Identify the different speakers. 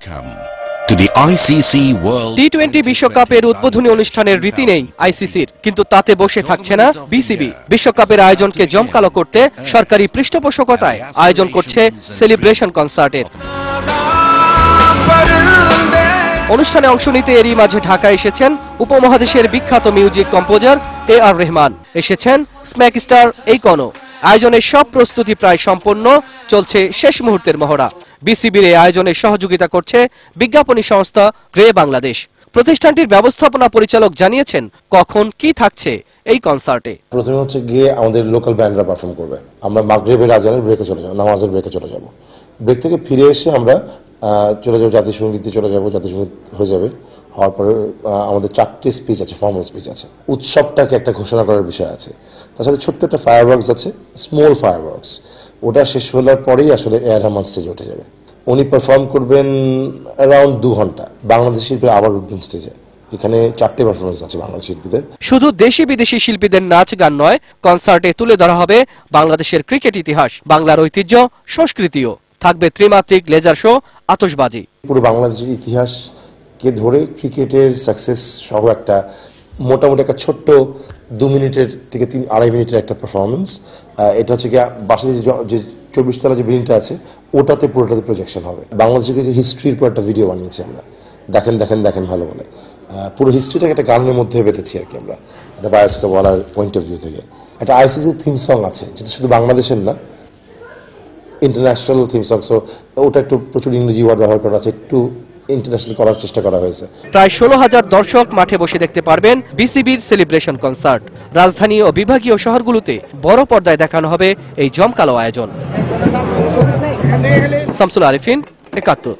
Speaker 1: Welcome to the ICC World
Speaker 2: টি-20 বিশ্বকাপের উদ্বোধনী অনুষ্ঠানের রীতি নেই আইসিসির, কিন্তু তাতে বসে থাকছে না বিসিবি। বিশ্বকাপের আয়োজনকে জমকালো করতে সরকারি পৃষ্ঠপোষকতায় আয়োজন করছে সেলিব্রেশন কনসার্টের। অনুষ্ঠানে অংশ নিতে এরই মাঝে ঢাকা এসেছেন উপমহাদেশের বিখ্যাত মিউজিক কম্পোজার AR রহমান, এসেছেন স্ম্যাক স্টার এইকনও। আয়োজনের সব প্রস্তুতি প্রায় সম্পন্ন, চলছে শেষ মুহূর্তের মহড়া। বিসিবির এই আয়োজনে সহযোগিতা করছে বিজ্ঞাপনী সংস্থা গ্রে বাংলাদেশ। প্রতিষ্ঠানটির ব্যবস্থাপনা পরিচালক জানিয়েছেন কখন কি থাকছে এই কনসার্টে।
Speaker 3: প্রথমে হচ্ছে গিয়ে আমাদের লোকাল ব্যান্ডরা পারফর্ম করবে। আমরা মাগরিবের আজানের ব্রেকে চলে যাব, নামাজের ব্রেকে চলে যাব। ব্রেক থেকে ফিরে এসে আমরা চলে যাবো জাতীয় সঙ্গীতে, চলে যাবো জাতীয় সঙ্গীত হয়ে যাবে। হওয়ার পরে আমাদের 4টে স্পিচ আছে, ফর্মাল স্পিচ আছে। উৎসবটাকে একটা ঘোষণা করার বিষয় আছে, তার সাথে ছোট্ট একটা ফায়ারওয়ার্কস আছে, স্মল ফায়ারওয়ার্কস। ওটা শেষ হওয়ার পরেই আসলে AR রহমান স্টেজে উঠে যাবে। উনি পারফর্ম করবেন অ্যারাউন্ড 2 ঘন্টা। বাংলাদেশ শিল্পীরা আবার উঠবেন স্টেজে। এখানে 4টে পারফরমেন্স আছে বাংলাদেশ শিল্পীদের।
Speaker 2: শুধু দেশি বিদেশি শিল্পীদের নাচ গান নয়, কনসার্টে তুলে ধরা হবে বাংলাদেশের ক্রিকেট ইতিহাস, বাংলার ঐতিহ্য, সংস্কৃতিও। থাকবে ত্রিমাত্রিক লেজার শো, আতশবাজি।
Speaker 3: পুরো বাংলাদেশের ইতিহাসকে ধরে ক্রিকেটের সাকসেস সহ একটা মোটামুটি একটা ছোট্ট 2 মিনিটের থেকে 2.5 মিনিটের একটা পারফরমেন্স। এটা হচ্ছে কি বাসায় যে 24 তলা যে বিল্ডিংটা আছে ওটাতে পুরোটাতে প্রজেকশন হবে। বাংলাদেশের হিস্ট্রির পর একটা ভিডিও বানিয়েছি আমরা, দেখেন দেখেন দেখেন ভালো বলে। পুরো হিস্ট্রিটাকে একটা গানের মধ্যে বেঁধেছি আর কি আমরা, একটা বায়োস্কোপ বলার পয়েন্ট অফ ভিউ থেকে। একটা ICC থিম সং আছে, যেটা শুধু বাংলাদেশের না, ইন্টারন্যাশনাল থিম সং। সো ওটা একটু প্রচুর ইংরেজি ওয়ার্ড ব্যবহার করা আছে, একটু ইন্টারন্যাশনাল করার চেষ্টা করা হয়েছে।
Speaker 2: প্রায় 16,000 দর্শক মাঠে বসে দেখতে পারবেন বিসিবির সেলিব্রেশন কনসার্ট। রাজধানী ও বিভাগীয় শহরগুলোতে বড় পর্দায় দেখানো হবে এই জমকালো আয়োজন। শামসুল আরিফিন, ৭১।